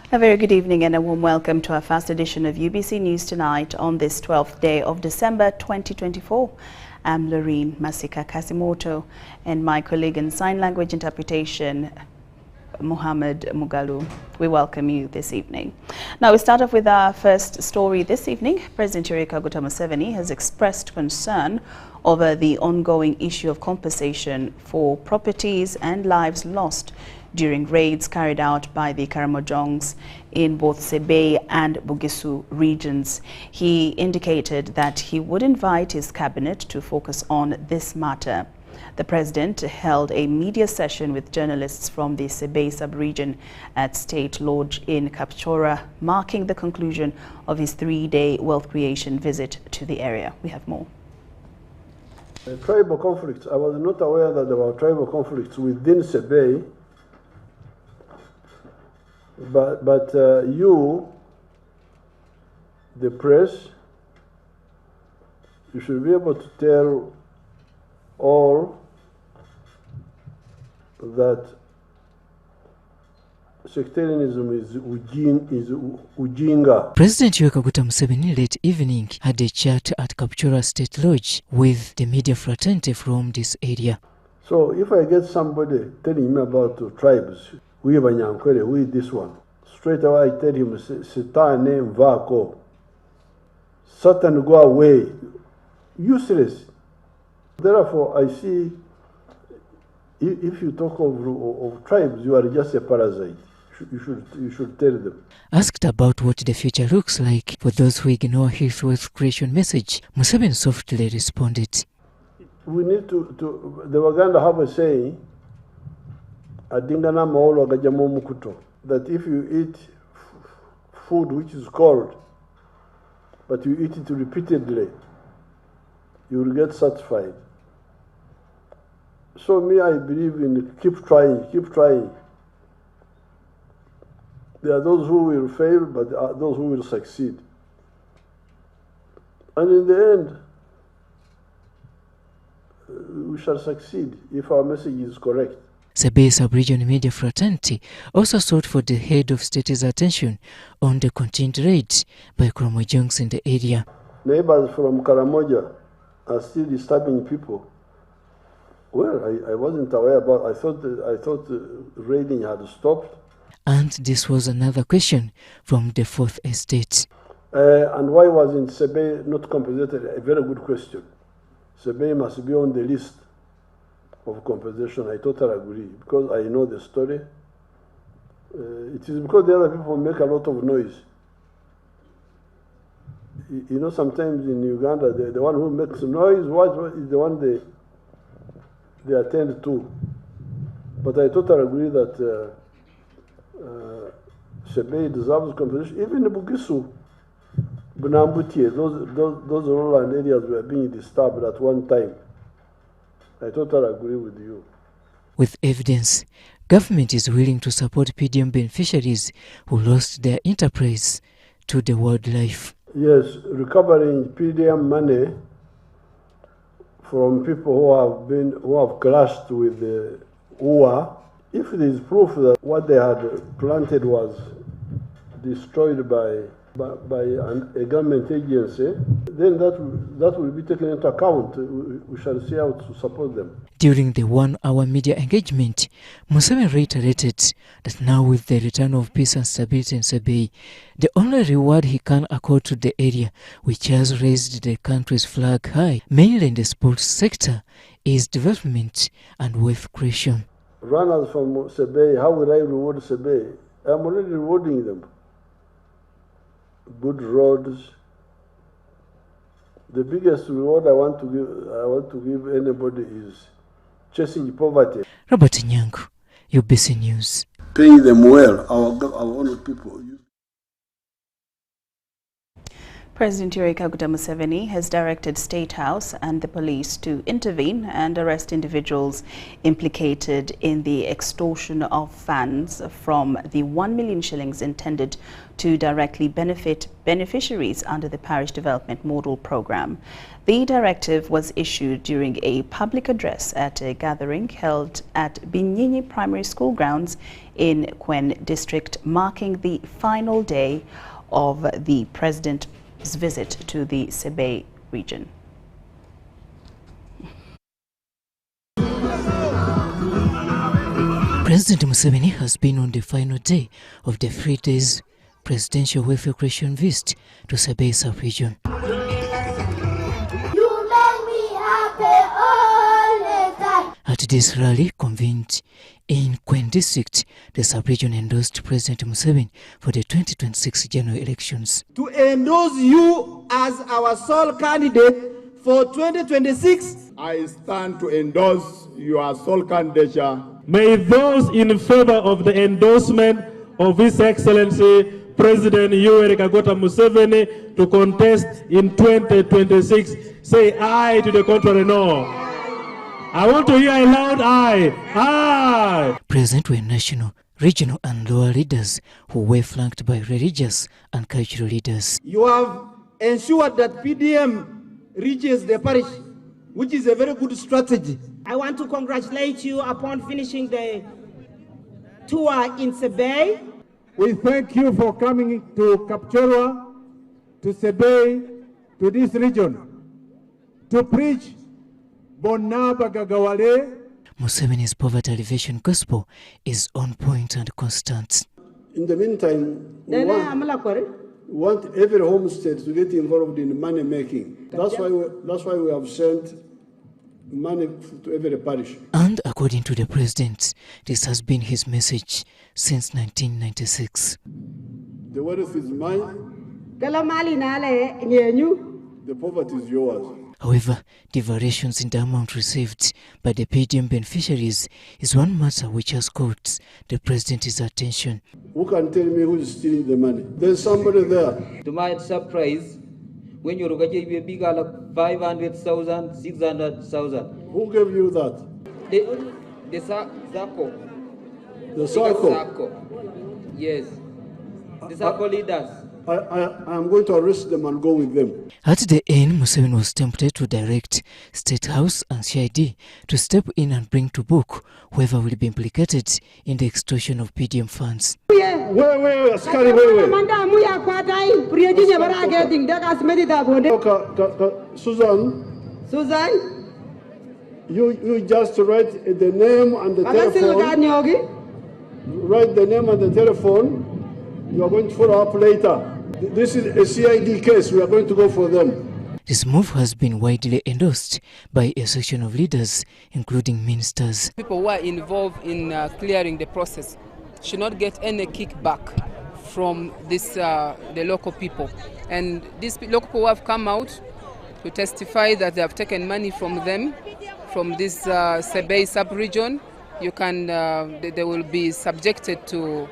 A very good evening and a warm welcome to our first edition of UBC News Tonight on this 12th day of December 2024. I'm Lauryn Masika Kazimoto and my colleague in sign language interpretation, Muhammad Mugalu. We welcome you this evening. Now we start off with our first story this evening. President Yoweri Kaguta Museveni has expressed concern over the ongoing issue of compensation for properties and lives lost during raids carried out by the Karamojongs in both Sebei and Bugisu regions. He indicated that he would invite his cabinet to focus on this matter. The president held a media session with journalists from the Sebei sub-region at State Lodge in Kapchora, marking the conclusion of his three-day wealth creation visit to the area. We have more. Tribal conflicts. I was not aware that there were tribal conflicts within Sebei. But you, the press, you should be able to tell all that sectarianism is ujinga. President Yoweri Kaguta Museveni late evening had a chat at Kapchora State Lodge with the media fraternity from this area. So if I get somebody telling me about the tribes, we Banyankwere, we this one, straight away I tell him, Satan Vako, Satan go away, useless. Therefore, I see, if you talk of tribes, you are just a parasite. You should tell them. Asked about what the future looks like for those who ignore his wealth creation message, Museveni softly responded. We need to the Waganda have a saying, Adingana maolo agajamo mukuto, that if you eat food which is cold, but you eat it repeatedly, you will get satisfied. So me, I believe in keep trying, keep trying. There are those who will fail, but there are those who will succeed. And in the end, we shall succeed if our message is correct. Sebei sub-region media fraternity also sought for the head of state's attention on the continued raids by Karamojongs in the area. Neighbors from Karamoja are still disturbing people. Well, I wasn't aware about. I thought raiding had stopped. And this was another question from the fourth estate. And why wasn't Sebei not compensated? A very good question. Sebei must be on the list of compensation. I totally agree, because I know the story. It is because the other people make a lot of noise. You know, sometimes in Uganda, the one who makes noise is the one they attend to. But I totally agree that Sebei deserves compensation. Even the Bugisu, Bunambutie, those rural areas were being disturbed at one time. I totally agree with you. With evidence, government is willing to support PDM beneficiaries who lost their enterprise to the wildlife. Yes, recovering PDM money from people who have clashed with the UA. If there is proof that what they had planted was destroyed by a government agency, then that will be taken into account. We shall see how to support them. During the one-hour media engagement, Museveni reiterated that now with the return of peace and stability in Sebei, the only reward he can accord to the area, which has raised the country's flag high, mainly in the sports sector, is development and wealth creation. Runners from Sebei, how will I reward Sebei? I'm already rewarding them. Good roads. The biggest reward I want to give anybody is chasing poverty. Robert Nyangu, UBC News. Paying them well, our own people. President Yoweri Museveni has directed State House and the police to intervene and arrest individuals implicated in the extortion of funds from the 1 million shillings intended to directly benefit beneficiaries under the Parish Development Model Programme. The directive was issued during a public address at a gathering held at Binyinyi Primary School grounds in Kwen District, marking the final day of the President's visit to the Sebei region. President Museveni has been on the final day of the 3 days presidential welfare creation visit to Sebei sub-region. At this rally convened in Kwen District, the sub-region endorsed President Museveni for the 2026 general elections. To endorse you as our sole candidate for 2026, I stand to endorse your sole candidature. May those in favor of the endorsement of His Excellency President Yoweri Museveni to contest in 2026 say aye, to the contrary no. I want to hear a loud aye. Aye. Present were national, regional and lower leaders who were flanked by religious and cultural leaders. you have ensured that PDM reaches the parish, which is a very good strategy. I want to congratulate you upon finishing the tour in Sebei. We thank you for coming to Kapchorwa, to Sebei, to this region, to preach Bonaba Gagawale. Museveni's poverty alleviation gospel is on point and constant. In the meantime, we want every homestead to get involved in money making. That's why we have sent money to every parish. And according to the president, this has been his message since 1996. The wealth is mine, the poverty is yours. However, the variations in the amount received by the PDM beneficiaries is one matter which has caught the president's attention. Who can tell me who is stealing the money? There's somebody there. To my surprise, when you look at it, big like 500,000, 600,000. Who gave you that? The Sako. The circle. Sako. Yes. The Sako leaders. I am going to arrest them and go with them. At the end, Museveni was tempted to direct State House and CID to step in and bring to book whoever will be implicated in the extortion of PDM funds. Wait, Askari, wait. Susan, you just write the name and the telephone. Write the name and the telephone. You are going to follow up later. This is a CID case. We are going to go for them. This move has been widely endorsed by a section of leaders, including ministers. People who are involved in clearing the process should not get any kickback from the local people. And these local people have come out to testify that they have taken money from them, from this Sebei sub-region. They will be subjected to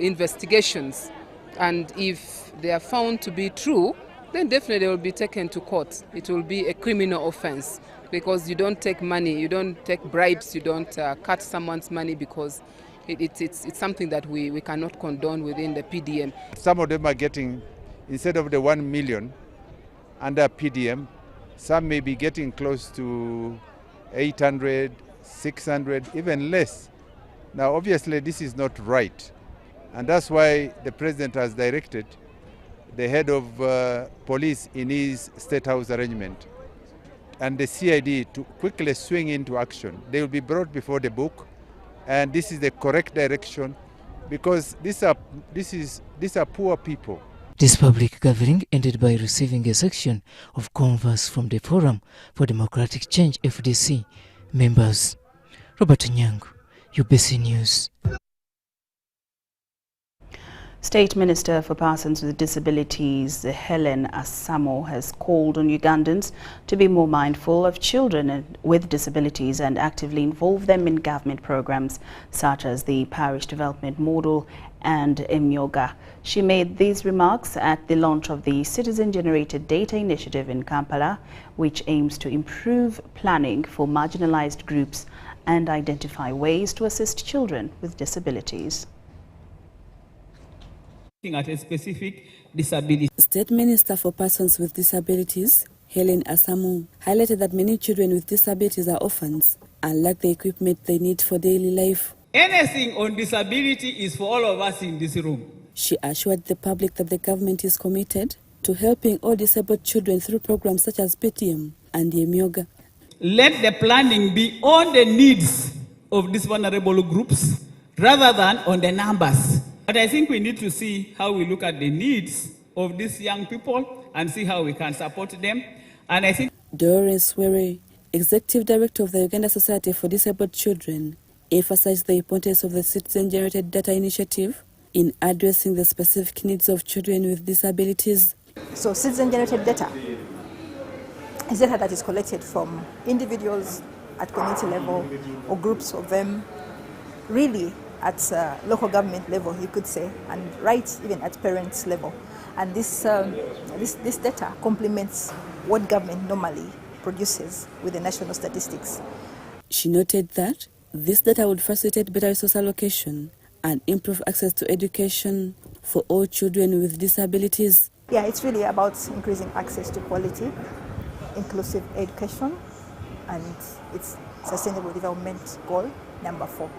investigations, and if they are found to be true, then definitely they will be taken to court. It will be a criminal offense, because you don't take money, you don't take bribes, you don't cut someone's money, because it's something that we cannot condone within the PDM. Some of them are getting, instead of the 1 million under PDM, some may be getting close to 800, 600, even less. Now, obviously, this is not right, and that's why the president has directed the head of police in his State House arrangement and the CID to quickly swing into action. They will be brought before the book, and this is the correct direction, because these are poor people. This public gathering ended by receiving a section of converse from the Forum for Democratic Change FDC members. Robert Nyangu, UBC News. State Minister for Persons with Disabilities, Helen Asamo, has called on Ugandans to be more mindful of children with disabilities and actively involve them in government programs such as the Parish Development Model and Emyoga. She made these remarks at the launch of the Citizen-Generated Data Initiative in Kampala, which aims to improve planning for marginalized groups and identify ways to assist children with disabilities. At a specific disability. State Minister for Persons with Disabilities, Helen Asamo, highlighted that many children with disabilities are orphans and lack the equipment they need for daily life. Anything on disability is for all of us in this room. She assured the public that the government is committed to helping all disabled children through programs such as PTM and Emyoga. Let the planning be on the needs of these vulnerable groups rather than on the numbers. But I think we need to see how we look at the needs of these young people and see how we can support them. And I think Doris Were, Executive Director of the Uganda Society for Disabled Children, emphasized the importance of the Citizen-Generated Data Initiative in addressing the specific needs of children with disabilities. So citizen-generated data is data that is collected from individuals at community level or groups of them, really at local government level, you could say, and right even at parents level. And this data complements what government normally produces with the national statistics. She noted that this data would facilitate better resource allocation and improve access to education for all children with disabilities. Yeah, it's really about increasing access to quality, inclusive education, and it's Sustainable Development Goal number 4.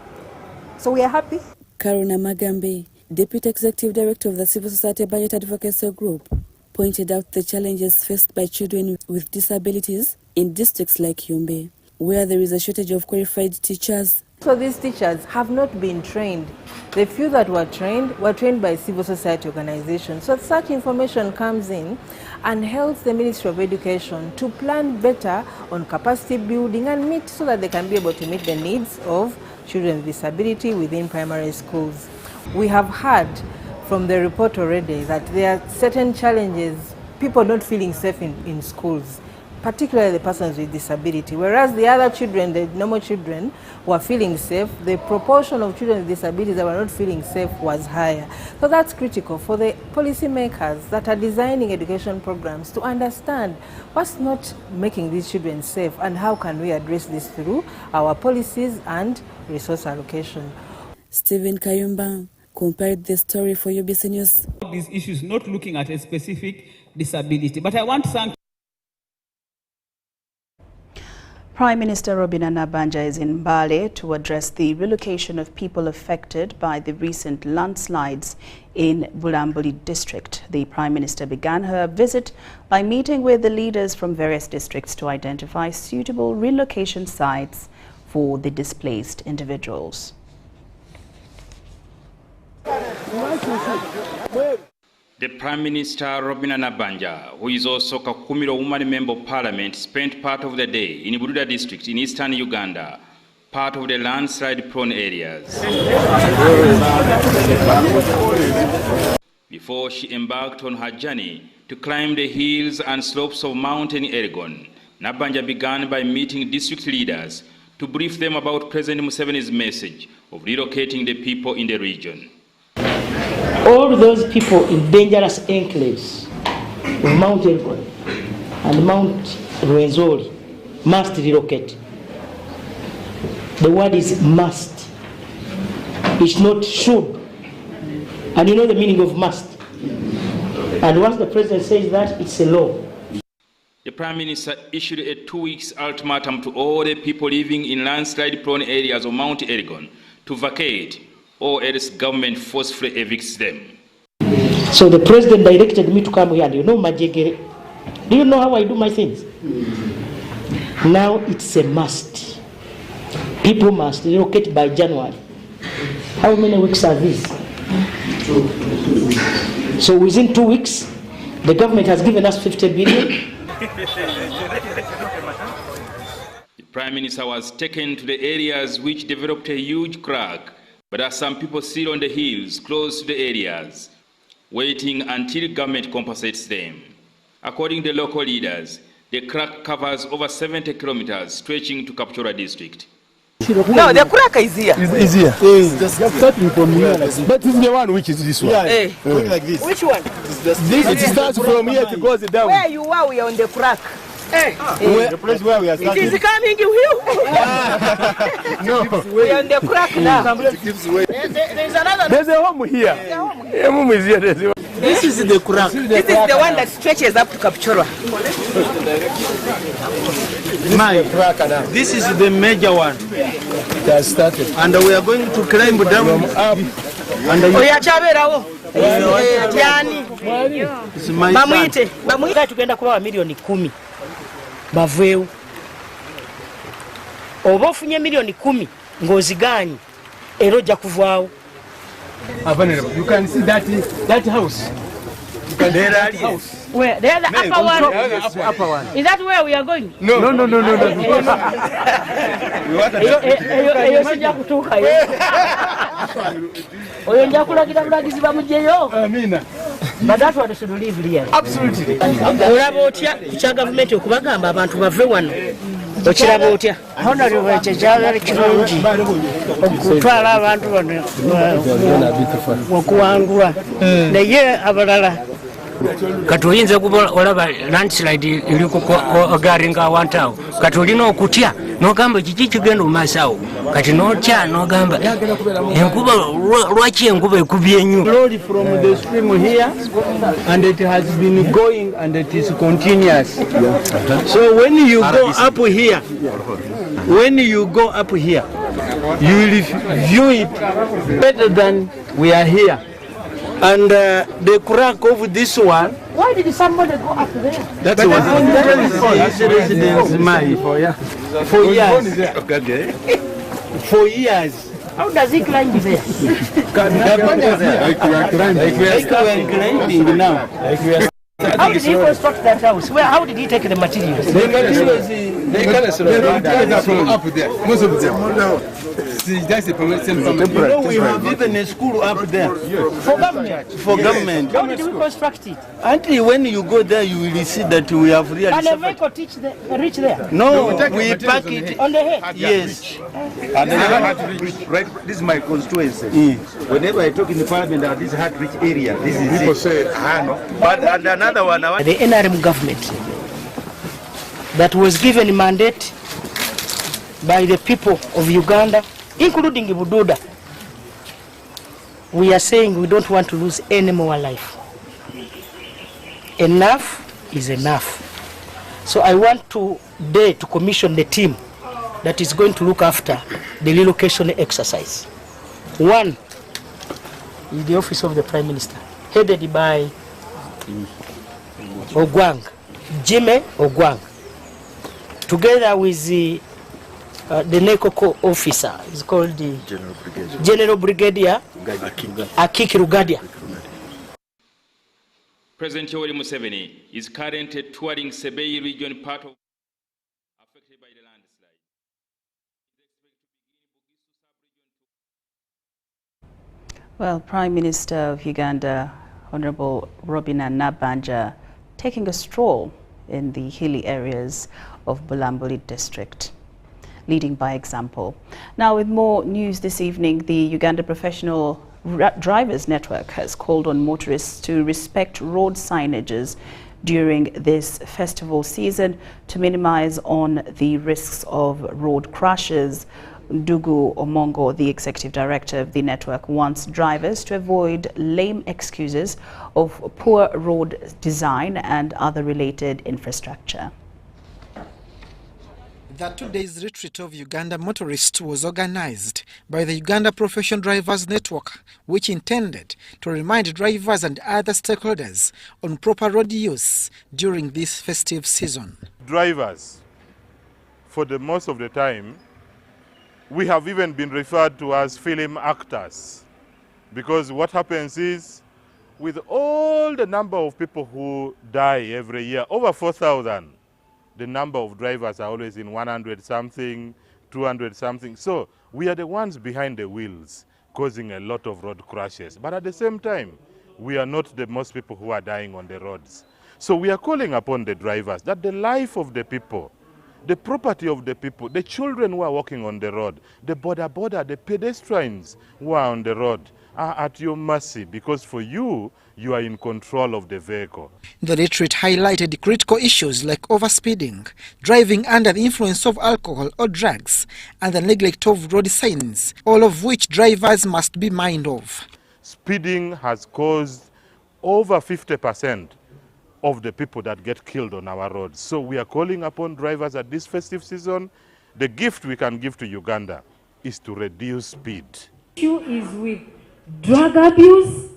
So we are happy. Karuna Magambe, Deputy Executive Director of the Civil Society Budget Advocacy Group, pointed out the challenges faced by children with disabilities in districts like Yumbe, where there is a shortage of qualified teachers. So these teachers have not been trained. The few that were trained by civil society organizations. So such information comes in and helps the Ministry of Education to plan better on capacity building and meet so that they can be able to meet the needs of children with disability within primary schools. We have heard from the report already that there are certain challenges, people not feeling safe in schools, particularly the persons with disability, whereas the other children, the normal children, were feeling safe. The proportion of children with disabilities that were not feeling safe was higher. So that's critical for the policymakers that are designing education programs to understand what's not making these children safe and how can we address this through our policies and resource allocation. Stephen Kayumba compared the story for UBC News. These issues not looking at a specific disability, but I want to thank Prime Minister Robina Nabanja is in Mbale to address the relocation of people affected by the recent landslides in Bulambuli district. The Prime Minister began her visit by meeting with the leaders from various districts to identify suitable relocation sites for the displaced individuals. The Prime Minister Robina Nabanja, who is also Kakumiro Woman Member of Parliament, spent part of the day in Bududa district in eastern Uganda, part of the landslide-prone areas. Before she embarked on her journey to climb the hills and slopes of Mountain Elgon, Nabanja began by meeting district leaders to brief them about President Museveni's message of relocating the people in the region. All those people in dangerous enclaves of Mount Elgon and Mount Rwenzori must relocate. The word is must. It's not should. And you know the meaning of must. And once the president says that, it's a law. The Prime Minister issued a 2-week ultimatum to all the people living in landslide-prone areas of Mount Elgon to vacate, or else government forcefully evicts them. So the president directed me to come here, and you know Majegere. Do you know how I do my things? Now it's a must. People must relocate by January. How many weeks are these? So within 2 weeks, the government has given us 50 billion. The Prime Minister was taken to the areas which developed a huge crack, but as some people still on the hills close to the areas waiting until government compensates them. According to local leaders, the crack covers over 70 kilometers stretching to Kapchorwa district. No, the crack is here. It's here. Just starting from here. But this is the one which is this one. Yeah. Going like this. Which one? It starts from here to goes down. Where you are, we are on the crack. The place where we are starting. It is coming to you. No. We are on the crack now. There's another. There's a home here. A home is here. This is the crack. This is the one that stretches up to Kapchorwa. This is the major one that started, and we are going to climb down up. Bamwite tugenda kubawa milioni 10 baveewo oba ofunye milioni 10 ng'ozigaanyi era ojja kuvaawo. You can see that house. Where? There's the upper one. Upper one. Is that where we are going? No. Eyo sijja kutuukayo. Oyo nja kulagira bulagizi bamuggyeyo. Amina. But that's what they should live here. Absolutely. Olaba otya ku kya gavumenti okubagamba abantu bave wano? Okiraba otya? Honorable ekyo kyali kirungi okutwala abantu bano okuwangula naye abalala kati oyinza kuba olaba landslide eri kugaringa awantu awo kati olina okutya n'ogamba kiki kigenda mu maaso awo kati n'otya n'ogamba enkuba lwaki enkuba ekubye nnyo. Flowed from the stream here and it has been going and it is continuous. So when you go up here, you will view it better than we are here. And the crack of this one. Why did somebody go up there? That's what residence for years. For years. How does he climb there? Like we are climbing now. How did he construct that house? How did he take the materials? They from up there. Most of them. That's the permission from you know, we have even a school up there. For government? For government. How did we construct it? Until when you go there, you will see that we have really... Can a vehicle reach there? No, we park it on the head. Yes. And right, this is my constituency. Whenever I talk in the parliament about this hard-rich area, this is people say, but and another one. The NRM government that was given a mandate by the people of Uganda, including Bududa, we are saying we don't want to lose any more life. Enough is enough. So I want today to commission the team that is going to look after the relocation exercise. One is the office of the Prime Minister, headed by Ogwang, Jimmy Ogwang, together with the NECOCO officer, is called the General Brigadier Akiki Rugadia. President Yoweri Museveni is currently touring Sebei region, part of affected by the landslide. Well, Prime Minister of Uganda, Honorable Robina Nabanja, taking a stroll in the hilly areas of Bulambuli district, leading by example. Now, with more news this evening, the Uganda Professional Drivers Network has called on motorists to respect road signages during this festival season to minimize on the risks of road crashes. Ndugu Omongo, the executive director of the network, wants drivers to avoid lame excuses of poor road design and other related infrastructure. The 2 days retreat of Uganda motorists was organized by the Uganda Professional Drivers Network, which intended to remind drivers and other stakeholders on proper road use during this festive season. Drivers, for the most of the time, we have even been referred to as film actors, because what happens is, with all the number of people who die every year, over 4,000, the number of drivers are always in 100-something, 200-something. So we are the ones behind the wheels causing a lot of road crashes. But at the same time, we are not the most people who are dying on the roads. So we are calling upon the drivers that the life of the people, the property of the people, the children who are walking on the road, the border, the pedestrians who are on the road are at your mercy, because for you, you are in control of the vehicle. The retreat highlighted critical issues like overspeeding, driving under the influence of alcohol or drugs, and the neglect of road signs, all of which drivers must be mindful of. Speeding has caused over 50% of the people that get killed on our roads. So we are calling upon drivers at this festive season. The gift we can give to Uganda is to reduce speed. The issue is with drug abuse,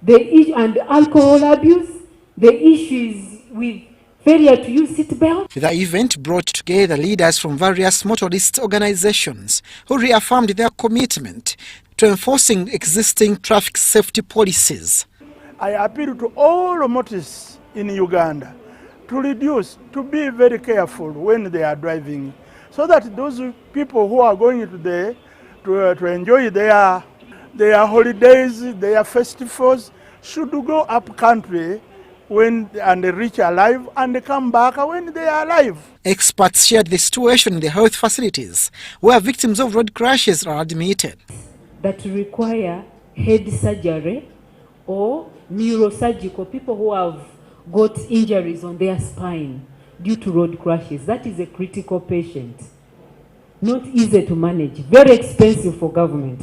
and alcohol abuse. The issue is with failure to use seatbelt. The event brought together leaders from various motorist organizations who reaffirmed their commitment to enforcing existing traffic safety policies. I appeal to all motorists in Uganda to be very careful when they are driving, so that those people who are going to enjoy their holidays, their festivals, should go up country and reach alive and come back when they are alive. Experts shared the situation in the health facilities where victims of road crashes are admitted. That require head surgery or neurosurgical, people who have got injuries on their spine due to road crashes. That is a critical patient. Not easy to manage, very expensive for government.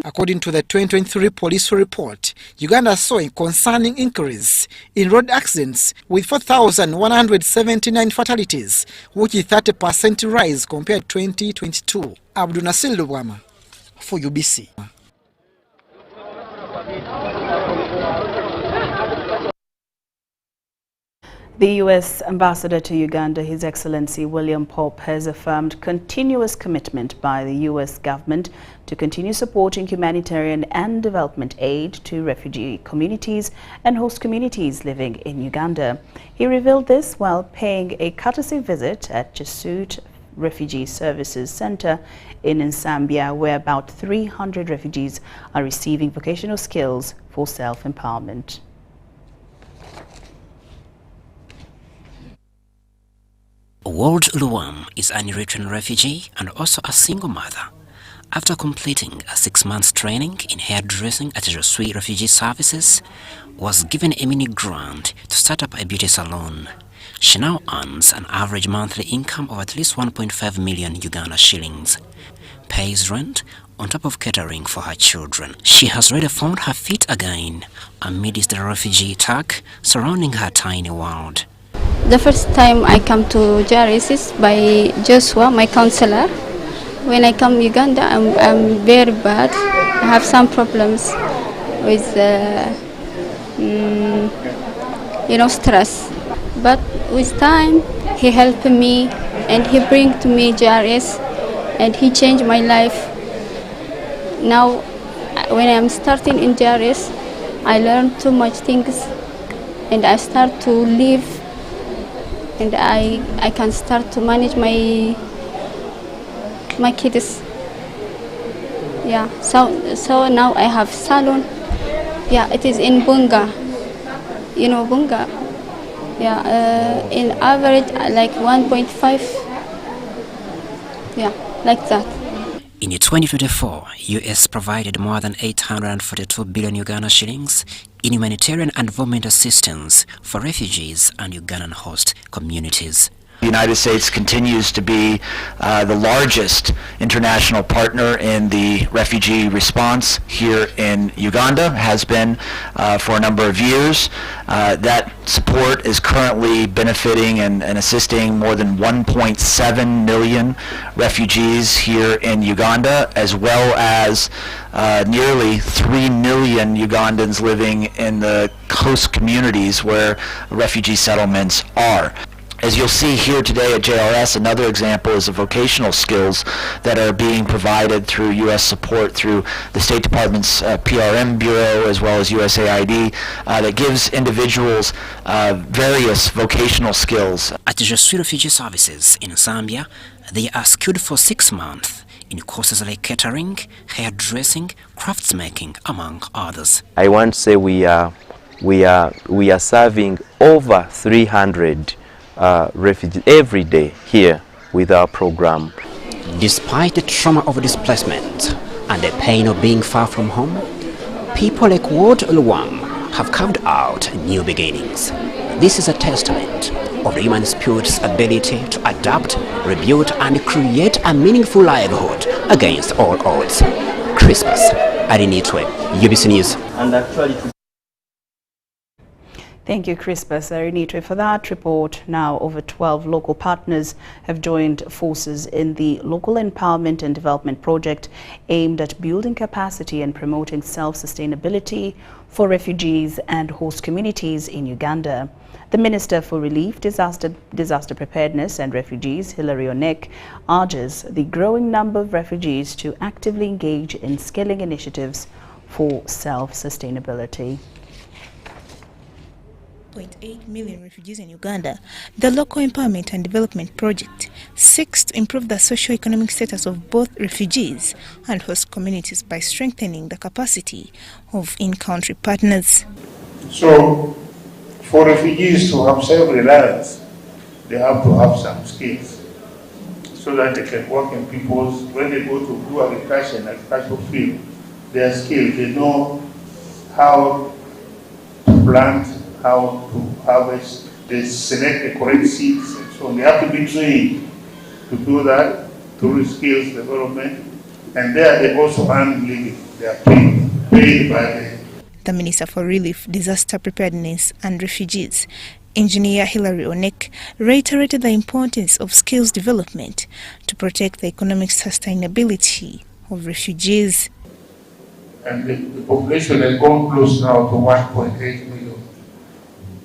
According to the 2023 police report, Uganda saw a concerning increase in road accidents with 4,179 fatalities, which is 30% rise compared to 2022. Abdul Nasir Lubwama for UBC. The U.S. Ambassador to Uganda, His Excellency William Pope, has affirmed continuous commitment by the U.S. government to continue supporting humanitarian and development aid to refugee communities and host communities living in Uganda. He revealed this while paying a courtesy visit at Jesuit Refugee Services Center in Nsambia, where about 300 refugees are receiving vocational skills for self-empowerment. World Luam is an Eritrean refugee and also a single mother. After completing a 6-month training in hairdressing at Jesuit Refugee Services, was given a mini grant to start up a beauty salon. She now earns an average monthly income of at least 1.5 million Uganda shillings, pays rent on top of catering for her children. She has already found her feet again amidst the refugee attack surrounding her tiny world. The first time I come to Jaris is by Joshua, my counselor. When I come to Uganda, I'm very bad. I have some problems with, stress. But with time, he helped me and he bring to me Jaris and he changed my life. Now, when I'm starting in Jaris, I learn too much things and I start to live. And I can start to manage my kids. Yeah. So now I have salon. Yeah, it is in Bunga. You know Bunga. Yeah. In average like 1.5. Yeah, like that. In 2024, U.S. provided more than 842 billion Uganda shillings in humanitarian and development assistance for refugees and Ugandan host communities. The United States continues to be the largest international partner in the refugee response here in Uganda, has been for a number of years. That support is currently benefiting and assisting more than 1.7 million refugees here in Uganda, as well as nearly 3 million Ugandans living in the host communities where refugee settlements are. As you'll see here today at JRS, another example is the vocational skills that are being provided through U.S. support through the State Department's PRM Bureau as well as USAID that gives individuals various vocational skills. At Jesuit Refugee Services in Zambia, they are skilled for 6 months in courses like catering, hairdressing, craftsmaking, among others. I want to say we are serving over 300 refugees every day here with our program. Despite the trauma of displacement and the pain of being far from home, people like Ward Luam have carved out new beginnings. This is a testament of the human spirit's ability to adapt, rebuild, and create a meaningful livelihood against all odds. Crispus Arinitwe, UBC News. And actually, thank you, Crispus Arinitwe, for that report. Now, over 12 local partners have joined forces in the Local Empowerment and Development Project aimed at building capacity and promoting self-sustainability for refugees and host communities in Uganda. The Minister for Relief, Disaster Preparedness and Refugees, Hilary Onek, urges the growing number of refugees to actively engage in scaling initiatives for self-sustainability. 0.8 million refugees in Uganda, the Local Empowerment and Development Project seeks to improve the socio-economic status of both refugees and host communities by strengthening the capacity of in-country partners. So, for refugees to have self-reliance, they have to have some skills so that they can work in people's, when they go to do agriculture and agricultural field, they are skilled. They know how to plant, how to harvest, they select the correct seeds, and so on. They have to be trained to do that through skills development, and there they also earn living. They are paid by the Minister for Relief, Disaster Preparedness and Refugees, Engineer Hilary Onek, reiterated the importance of skills development to protect the economic sustainability of refugees. And the population has gone close now to 1.8 million.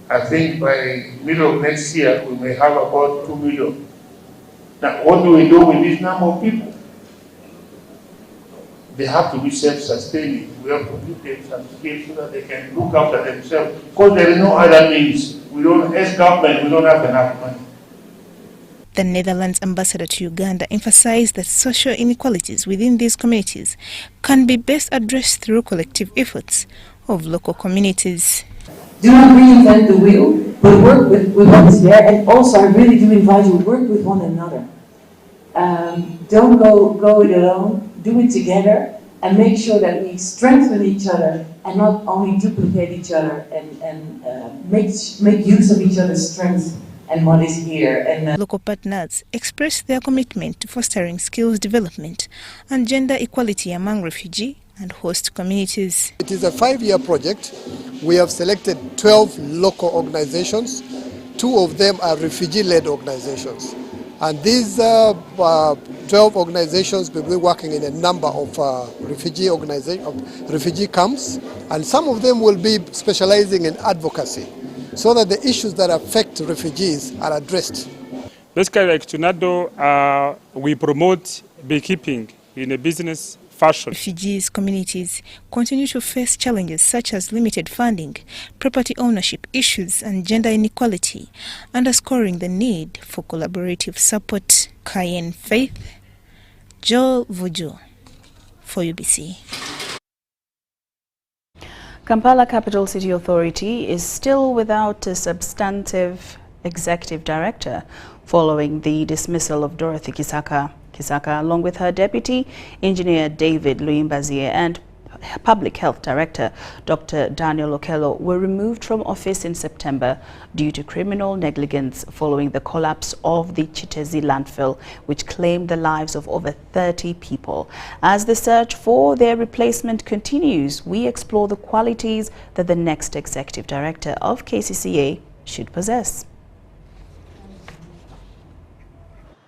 I think by middle of next year, we may have about 2 million. Now, what do we do with this number of people? They have to be self-sustaining. We have to give them some skills so that they can look after themselves. Because there is no other means. We don't, as government, we don't have enough money. The Netherlands ambassador to Uganda emphasized that social inequalities within these communities can be best addressed through collective efforts of local communities. Do not reinvent the wheel, but work with what is there. And also, I really do invite you to work with one another. Don't go it alone. Do it together and make sure that we strengthen each other and not only duplicate each other and make use of each other's strengths and what is here. And local partners expressed their commitment to fostering skills development and gender equality among refugee and host communities. It is a 5-year project. We have selected 12 local organizations. 2 of them are refugee-led organizations. And these 12 organizations will be working in a number of refugee camps, and some of them will be specializing in advocacy so that the issues that affect refugees are addressed. Basically, like Tunado, we promote beekeeping in a business fashion. Refugees communities continue to face challenges such as limited funding, property ownership issues and gender inequality, underscoring the need for collaborative support. Cayenne Faith, Joel Vujo for UBC. Kampala Capital City Authority is still without a substantive executive director following the dismissal of Dorothy Kisaka. Kisaka, along with her deputy, Engineer David Luimbazie, and Public Health Director Dr. Daniel Okello, were removed from office in September due to criminal negligence following the collapse of the Chitezi landfill, which claimed the lives of over 30 people. As the search for their replacement continues, we explore the qualities that the next executive director of KCCA should possess.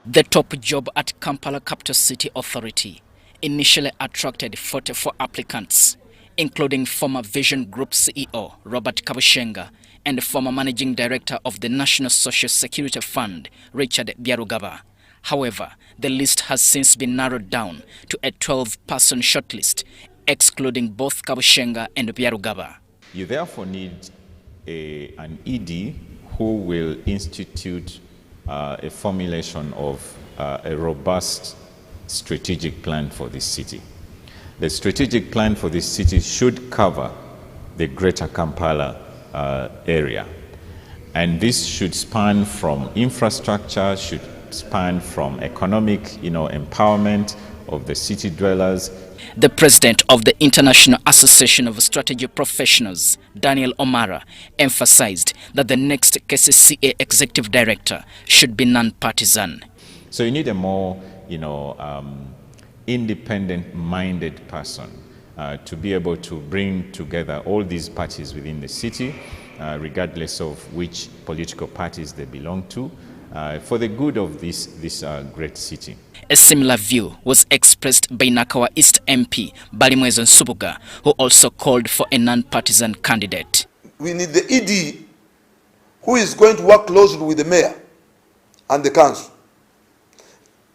The top job at Kampala Capital City Authority initially attracted 44 applicants, including former Vision Group CEO Robert Kabushenga and former Managing Director of the National Social Security Fund, Richard Byarugaba. However, the list has since been narrowed down to a 12-person shortlist, excluding both Kabushenga and Byarugaba. You therefore need an ED who will institute a formulation of a robust strategic plan for this city. The strategic plan for this city should cover the greater Kampala area. And this should span from infrastructure, should span from economic, empowerment of the city dwellers. The president of the International Association of Strategy Professionals, Daniel Omara, emphasized that the next KCCA executive director should be non-partisan. So you need a more, independent-minded person to be able to bring together all these parties within the city, regardless of which political parties they belong to, for the good of this great city. A similar view was expressed by Nakawa East MP Balimwezo Nsubuga, who also called for a non-partisan candidate. We need the ED who is going to work closely with the mayor and the council.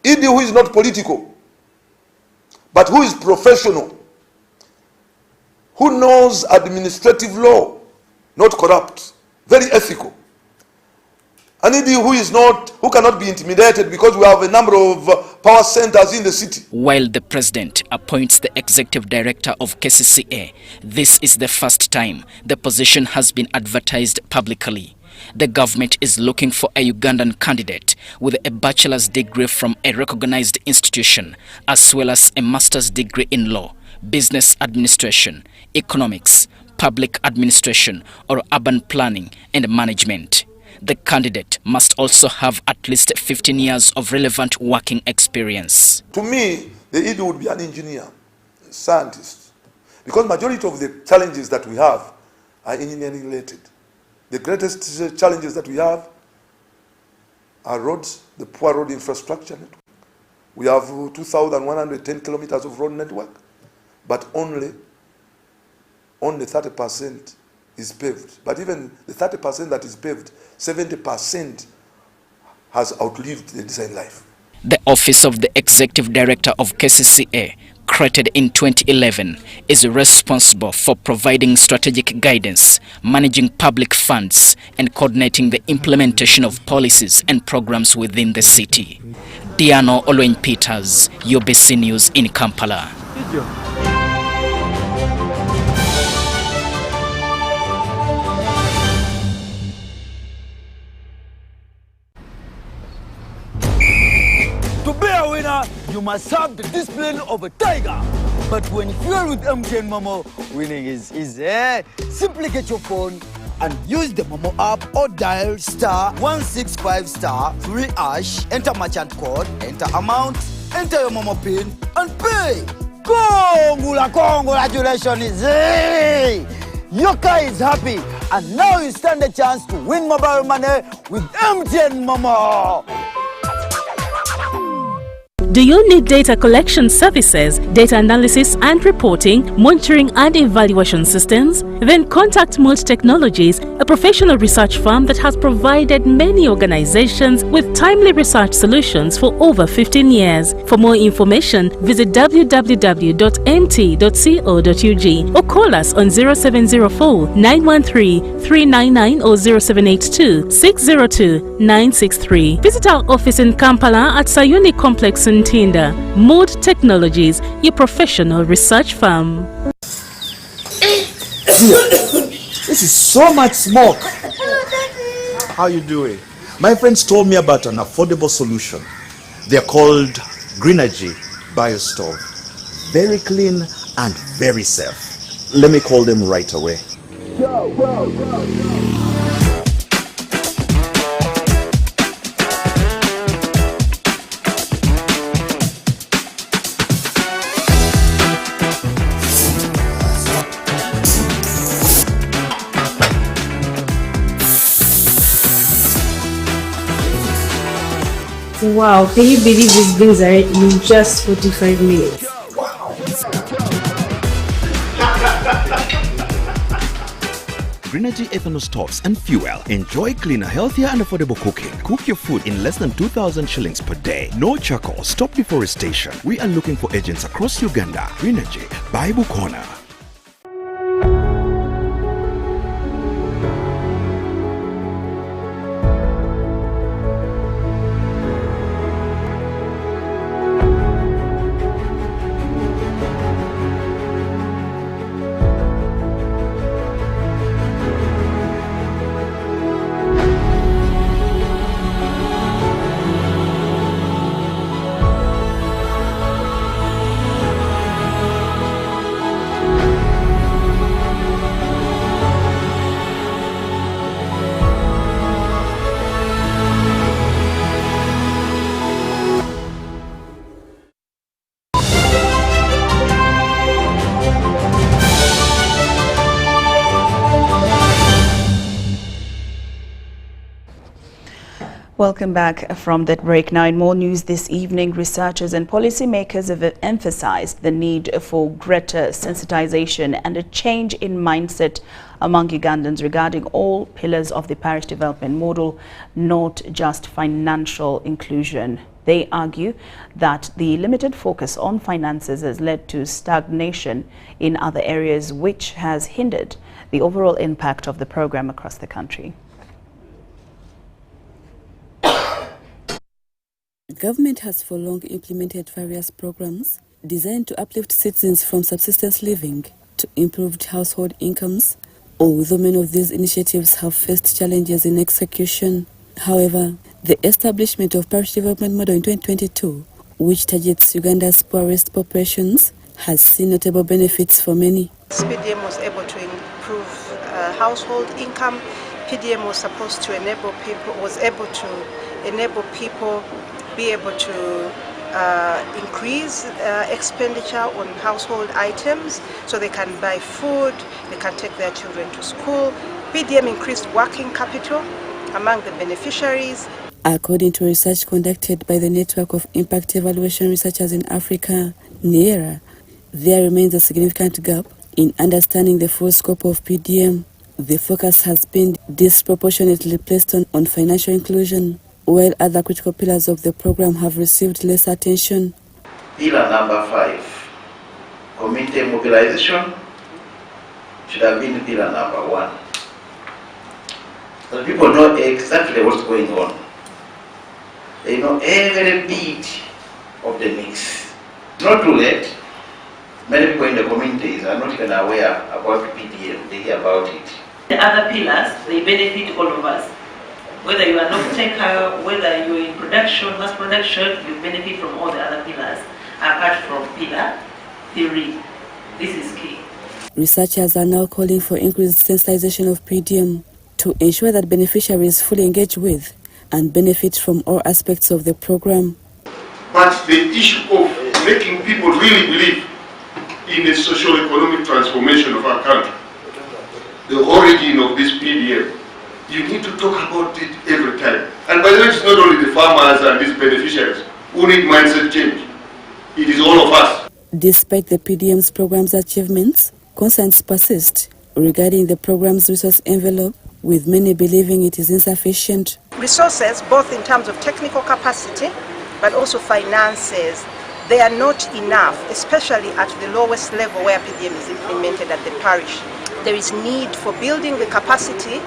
ED who is not political, but who is professional, who knows administrative law, not corrupt, very ethical. An ED who cannot be intimidated, because we have a number of power centers in the city. While the president appoints the executive director of KCCA, this is the first time the position has been advertised publicly. The government is looking for a Ugandan candidate with a bachelor's degree from a recognized institution, as well as a master's degree in law, business administration, economics, public administration, or urban planning and management. The candidate must also have at least 15 years of relevant working experience. To me, the ED would be an engineer, a scientist, because majority of the challenges that we have are engineering related. The greatest challenges that we have are roads, the poor road infrastructure network. We have 2,110 kilometers of road network, but only 30% is paved. But even the 30% that is paved, 70% has outlived the design life. The office of the executive director of KCCA, created in 2011, is responsible for providing strategic guidance, managing public funds, and coordinating the implementation of policies and programs within the city. Diano Oloin Peters, UBC News in Kampala. To be a winner, you must have the discipline of a tiger. But when fueled with MTN Momo, winning is easy. Simply get your phone and use the Momo app or dial *165*3#, enter merchant code, enter amount, enter your Momo PIN, and pay. Congratulations! Your car is happy, and now you stand a chance to win mobile money with MTN Momo. Do you need data collection services, data analysis and reporting, monitoring and evaluation systems? Then contact Mold Technologies, a professional research firm that has provided many organizations with timely research solutions for over 15 years. For more information, visit www.mt.co.ug or call us on 0704 913 399 or 0782 602 963. Visit our office in Kampala at Sayuni Complex in Tinda. Mood Technologies, your professional research firm. This is so much smoke. How you doing? My friends told me about an affordable solution. They're called Greenergy BioStove. Very clean and very safe. Let me call them right away. Go. Wow, can you believe these things are in just 45 minutes? Greenergy ethanol stoves and fuel. Enjoy cleaner, healthier and affordable cooking. Cook your food in less than 2,000 shillings per day. No charcoal. Stop deforestation. We are looking for agents across Uganda. Greenergy, Bible Corner. Welcome back from that break. Now in more news this evening, researchers and policymakers have emphasized the need for greater sensitization and a change in mindset among Ugandans regarding all pillars of the parish development model, not just financial inclusion. They argue that the limited focus on finances has led to stagnation in other areas, which has hindered the overall impact of the program across the country. The government has for long implemented various programs designed to uplift citizens from subsistence living to improved household incomes. Although many of these initiatives have faced challenges in execution, however, the establishment of Parish Development Model in 2022, which targets Uganda's poorest populations, has seen notable benefits for many. PDM was able to improve household income. PDM was supposed to enable people be able to increase expenditure on household items so they can buy food, they can take their children to school. PDM increased working capital among the beneficiaries. According to research conducted by the Network of Impact Evaluation Researchers in Africa, NIERA, there remains a significant gap in understanding the full scope of PDM. The focus has been disproportionately placed on financial inclusion, while other critical pillars of the program have received less attention. Pillar number 5, community mobilization, should have been pillar number 1. So people know exactly what's going on. They know every bit of the mix. Not too late. Many people in the communities are not even aware about PDM. They hear about it. The other pillars, they benefit all of us. Whether you are not taker, whether you're in production, mass production, you benefit from all the other pillars, apart from pillar 3. This is key. Researchers are now calling for increased sensitization of PDM to ensure that beneficiaries fully engage with and benefit from all aspects of the program. But the issue of making people really believe in the socio-economic transformation of our country, the origin of this PDM, you need to talk about it every time. And by the way, it's not only the farmers and these beneficiaries who need mindset change. It is all of us. Despite the PDM's program's achievements, concerns persist regarding the program's resource envelope, with many believing it is insufficient. Resources, both in terms of technical capacity, but also finances, they are not enough, especially at the lowest level where PDM is implemented at the parish. There is need for building the capacity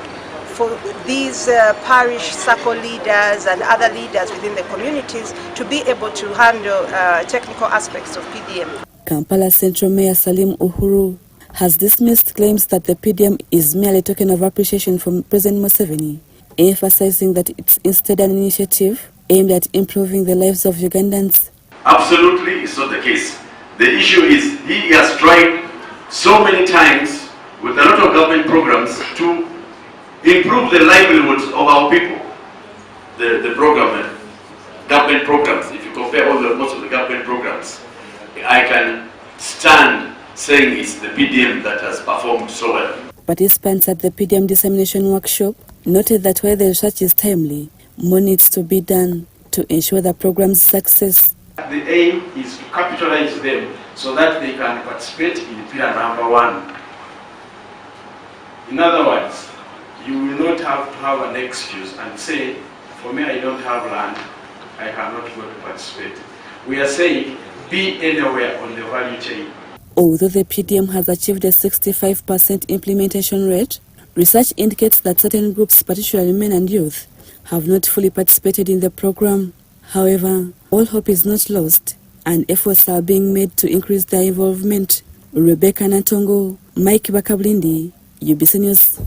for these parish circle leaders and other leaders within the communities to be able to handle technical aspects of PDM. Kampala Central Mayor Salim Uhuru has dismissed claims that the PDM is merely a token of appreciation from President Museveni, emphasizing that it's instead an initiative aimed at improving the lives of Ugandans. Absolutely, it's not the case. The issue is he has tried so many times with a lot of government programs to improve the livelihoods of our people. The government programs, if you compare most of the government programs, I can stand saying it's the PDM that has performed so well. Participants at the PDM dissemination workshop noted that while the research is timely, more needs to be done to ensure the program's success. The aim is to capitalize them so that they can participate in pillar number 1. In other words, you will not have to have an excuse and say, for me I don't have land, I cannot go to participate. We are saying, be anywhere on the value chain. Although the PDM has achieved a 65% implementation rate, research indicates that certain groups, particularly men and youth, have not fully participated in the program. However, all hope is not lost, and efforts are being made to increase their involvement. Rebecca Natongo, Mike Bakablindi, UBC News.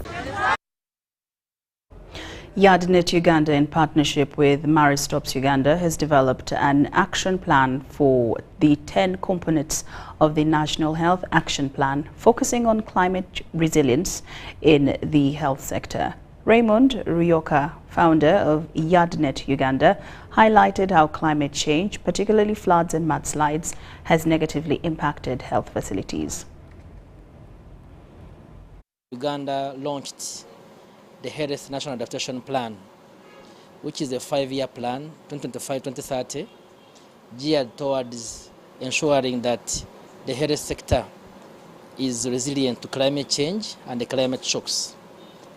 Yardnet Uganda, in partnership with Maristops Uganda, has developed an action plan for the 10 components of the National Health Action Plan, focusing on climate resilience in the health sector. Raymond Ryoka, founder of Yardnet Uganda, highlighted how climate change, particularly floods and mudslides, has negatively impacted health facilities. Uganda launched the Health National Adaptation Plan which is a 5-year plan, 2025-2030, geared towards ensuring that the health sector is resilient to climate change and the climate shocks.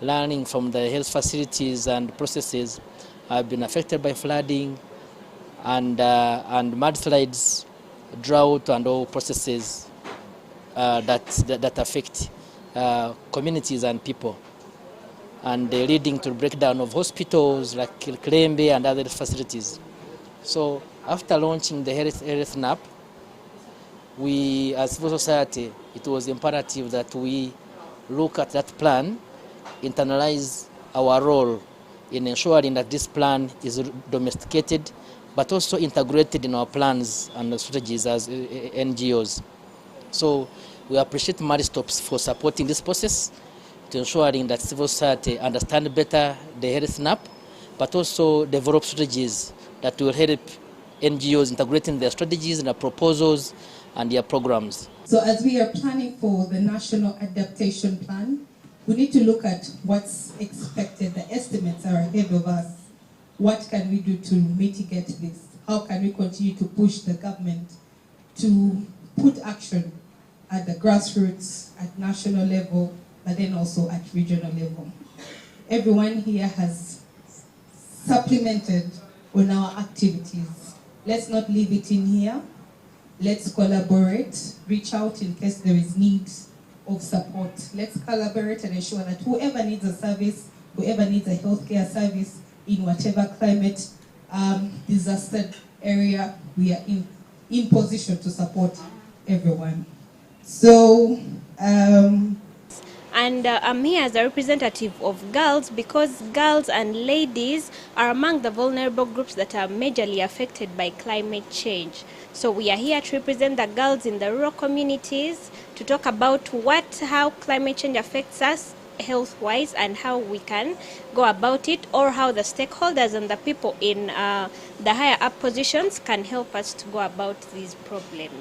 Learning from the health facilities and processes have been affected by flooding and mudslides, drought, and all processes that affect communities and people, and leading to breakdown of hospitals like Kilembe and other facilities. So after launching the Health NAP, we as civil society, it was imperative that we look at that plan, internalize our role in ensuring that this plan is domesticated, but also integrated in our plans and strategies as NGOs. So we appreciate Maristops for supporting this process, to ensuring that civil society understand better the Health NAP, but also develop strategies that will help NGOs integrating their strategies and their proposals and their programs. So as we are planning for the National Adaptation Plan, we need to look at what's expected. The estimates are ahead of us. What can we do to mitigate this? How can we continue to push the government to put action at the grassroots, at national level, but then also at regional level? Everyone here has supplemented on our activities. Let's not leave it in here. Let's collaborate, reach out in case there is need of support. Let's collaborate and ensure that whoever needs a service, whoever needs a healthcare service in whatever climate disaster area, we are in position to support everyone. So, and I'm here as a representative of girls, because girls and ladies are among the vulnerable groups that are majorly affected by climate change. So we are here to represent the girls in the rural communities, to talk about how climate change affects us health-wise and how we can go about it, or how the stakeholders and the people in the higher up positions can help us to go about these problems.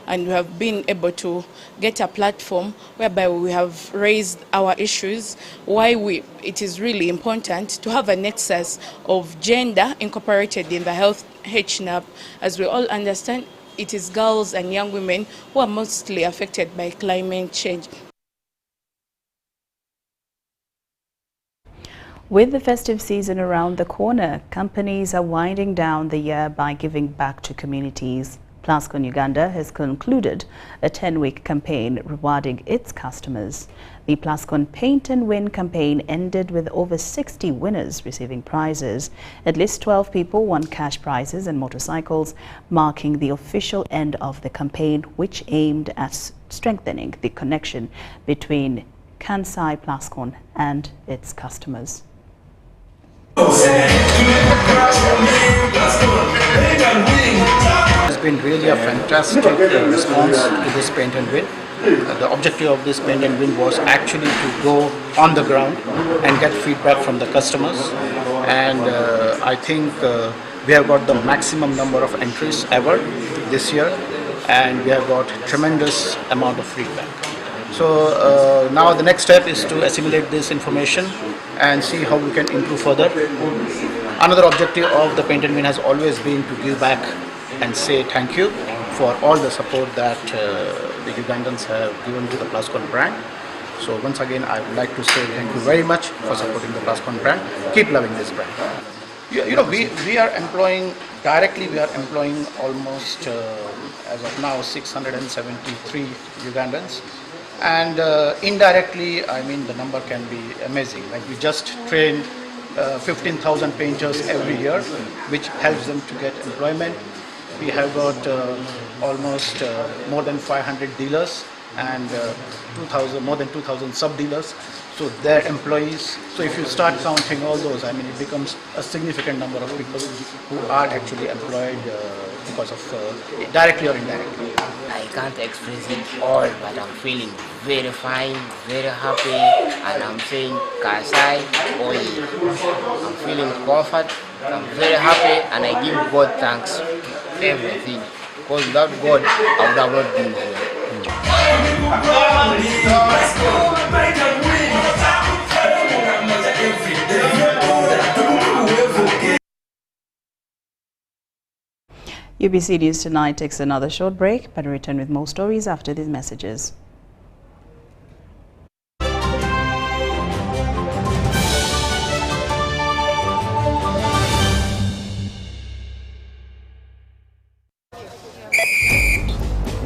And we have been able to get a platform whereby we have raised our issues, why it is really important to have a nexus of gender incorporated in the health HNAP. As we all understand, it is girls and young women who are mostly affected by climate change. With the festive season around the corner, companies are winding down the year by giving back to communities. Plascon Uganda has concluded a 10-week campaign rewarding its customers. The Plascon Paint and Win campaign ended with over 60 winners receiving prizes. At least 12 people won cash prizes and motorcycles, marking the official end of the campaign, which aimed at strengthening the connection between Kansai Plascon and its customers. It's been really a fantastic response to this Paint and Win. The objective of this Paint and Win was actually to go on the ground and get feedback from the customers, and I think we have got the maximum number of entries ever this year, and we have got tremendous amount of feedback. So now the next step is to assimilate this information and see how we can improve further. Another objective of the Paint and Win has always been to give back and say thank you for all the support that the Ugandans have given to the Plascon brand. So once again, I would like to say thank you very much for supporting the Plascon brand. Keep loving this brand. You know, we are employing, directly we are employing almost, as of now, 673 Ugandans. And indirectly, I mean, the number can be amazing. Like, we just train 15,000 painters every year, which helps them to get employment. We have got almost more than 500 dealers and more than 2,000 sub-dealers. So they're employees. So if you start counting all those, I mean, it becomes a significant number of people who are actually employed because of directly or indirectly. I can't express it all, but I'm feeling very fine, very happy, and I'm saying Kasai Oye. I'm feeling comfort, I'm very happy, and I give God thanks for everything. Because without God, I would have not been here. UBC News Tonight takes another short break, but return with more stories after these messages.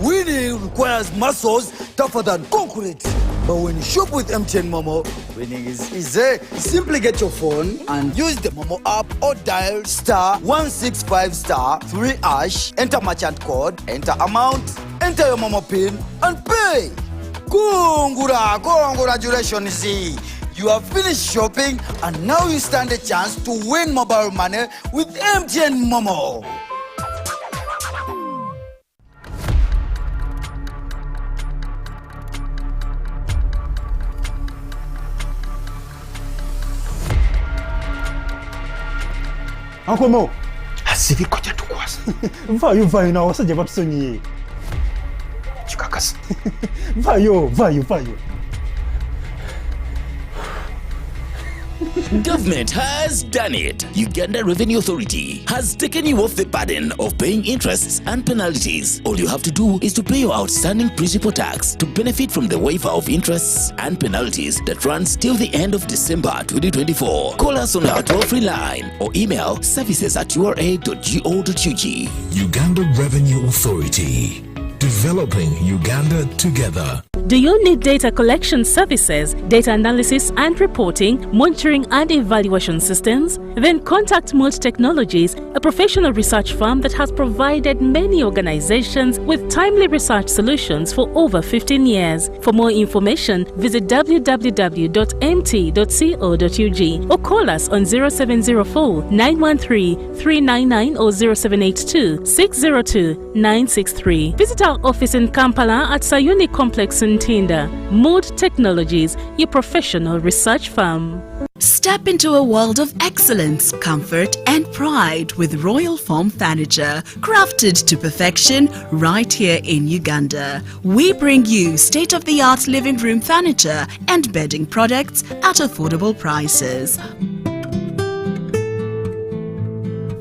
Winning requires muscles tougher than concrete. But when you shop with MTN Momo, winning is easy. Simply get your phone and use the Momo app or dial *165*3#, enter merchant code, enter amount, enter your Momo PIN and pay. Congratulations! You have finished shopping and now you stand a chance to win mobile money with MTN Momo. Uncle Mo, asivi koja tukwas. Vayo na wasajja batusonyiye. Chikakasi. Vayo. Government has done it. Uganda Revenue Authority has taken you off the burden of paying interests and penalties. All you have to do is to pay your outstanding principal tax to benefit from the waiver of interests and penalties that runs till the end of December 2024. Call us on our toll-free line or email services@ura.go.ug. Uganda Revenue Authority. Developing Uganda together. Do you need data collection services, data analysis and reporting, monitoring and evaluation systems? Then contact Mulch Technologies, a professional research firm that has provided many organizations with timely research solutions for over 15 years. For more information, visit www.mt.co.ug or call us on 0704 913 399 or 0782 602 963. Visit our office in Kampala at Sayuni Complex in Tinda. Mood Technologies, your professional research firm. Step into a world of excellence, comfort and pride with Royal Foam Furniture, crafted to perfection right here in Uganda. We bring you state-of-the-art living room furniture and bedding products at affordable prices.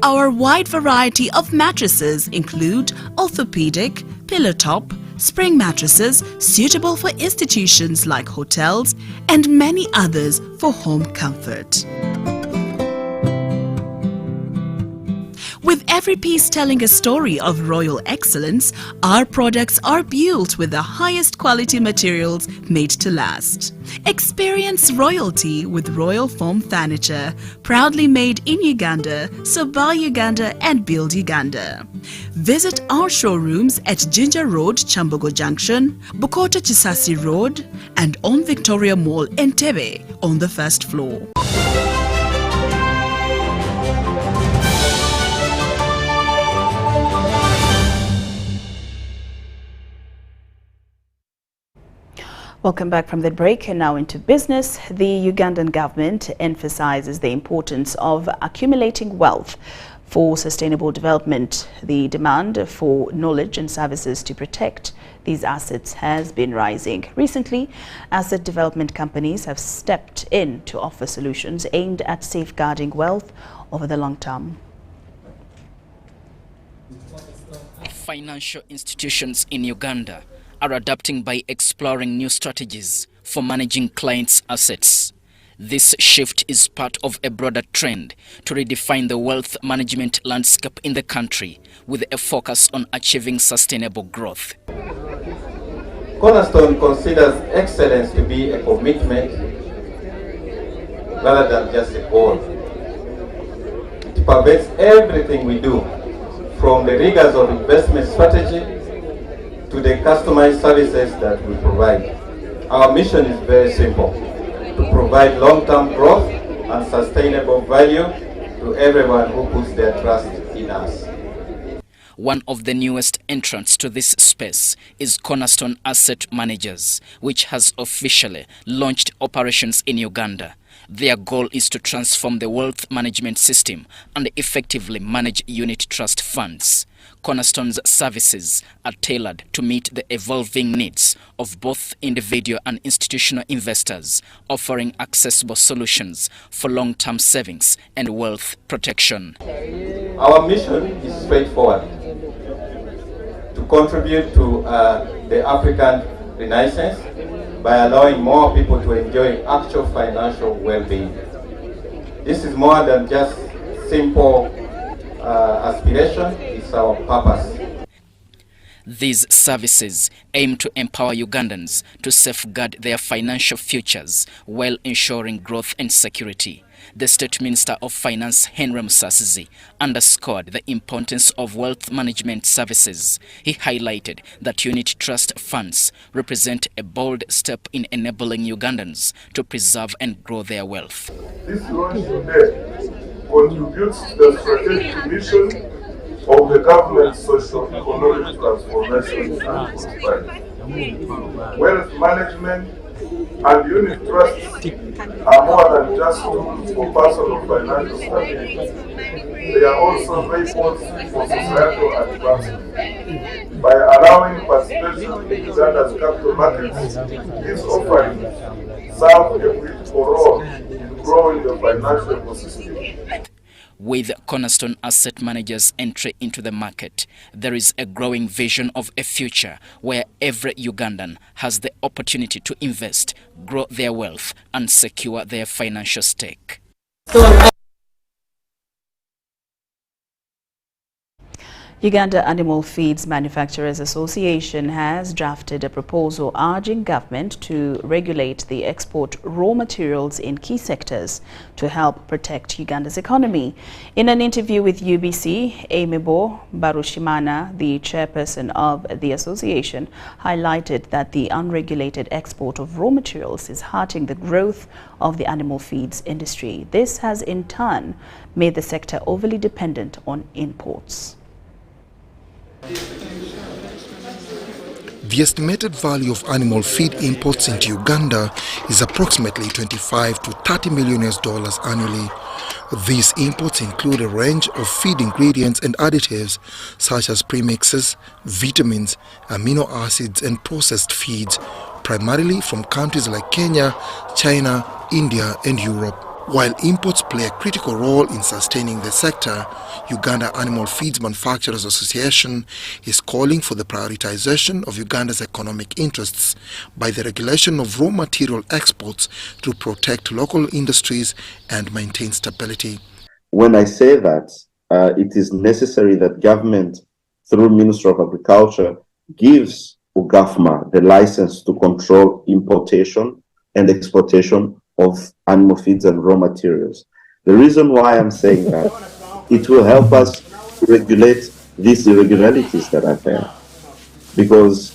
Our wide variety of mattresses include orthopedic, pillow top, spring mattresses suitable for institutions like hotels and many others for home comfort. With every piece telling a story of royal excellence, our products are built with the highest quality materials made to last. Experience royalty with Royal Foam Furniture, proudly made in Uganda, so buy Uganda and build Uganda. Visit our showrooms at Ginger Road, Chambogo Junction, Bukota Chisasi Road, and on Victoria Mall, Entebbe, on the first floor. Welcome back from the break, and now into business. The Ugandan government emphasizes the importance of accumulating wealth for sustainable development. The demand for knowledge and services to protect these assets has been rising. Recently, asset development companies have stepped in to offer solutions aimed at safeguarding wealth over the long term. Financial institutions in Uganda are adapting by exploring new strategies for managing clients' assets. This shift is part of a broader trend to redefine the wealth management landscape in the country with a focus on achieving sustainable growth. Cornerstone considers excellence to be a commitment rather than just a goal. It pervades everything we do, from the rigors of investment strategy to the customized services that we provide. Our mission is very simple: to provide long-term growth and sustainable value to everyone who puts their trust in us. One of the newest entrants to this space is Cornerstone Asset Managers, which has officially launched operations in Uganda. Their goal is to transform the wealth management system and effectively manage unit trust funds. Cornerstone's services are tailored to meet the evolving needs of both individual and institutional investors, offering accessible solutions for long-term savings and wealth protection. Our mission is straightforward: contribute to the African Renaissance by allowing more people to enjoy actual financial well-being. This is more than just simple aspiration, it's our purpose. These services aim to empower Ugandans to safeguard their financial futures while ensuring growth and security. The State Minister of Finance, Henry Musasizi, underscored the importance of wealth management services. He highlighted that unit trust funds represent a bold step in enabling Ugandans to preserve and grow their wealth. This launch today contributes to the strategic mission of the government's socio-economic transformation and prosperity. Wealth management and unit trusts are more than just tools for personal financial stability. They are also vehicles for societal advancement. By allowing participation in Uganda's capital markets, these offerings serve a critical role in growing the financial ecosystem. With Cornerstone Asset Managers' entry into the market, there is a growing vision of a future where every Ugandan has the opportunity to invest, grow their wealth, and secure their financial stake. Uganda Animal Feeds Manufacturers Association has drafted a proposal urging government to regulate the export raw materials in key sectors to help protect Uganda's economy. In an interview with UBC, Amibo Barushimana, the chairperson of the association, highlighted that the unregulated export of raw materials is hurting the growth of the animal feeds industry. This has in turn made the sector overly dependent on imports. The estimated value of animal feed imports into Uganda is approximately $25 to $30 million annually. These imports include a range of feed ingredients and additives such as premixes, vitamins, amino acids and processed feeds, primarily from countries like Kenya, China, India and Europe. While imports play a critical role in sustaining the sector, Uganda Animal Feeds Manufacturers Association is calling for the prioritization of Uganda's economic interests by the regulation of raw material exports to protect local industries and maintain stability. When I say that, it is necessary that government, through Ministry of Agriculture, gives UGAFMA the license to control importation and exportation of animal feeds and raw materials. The reason why I'm saying that, it will help us regulate these irregularities that are there. Because,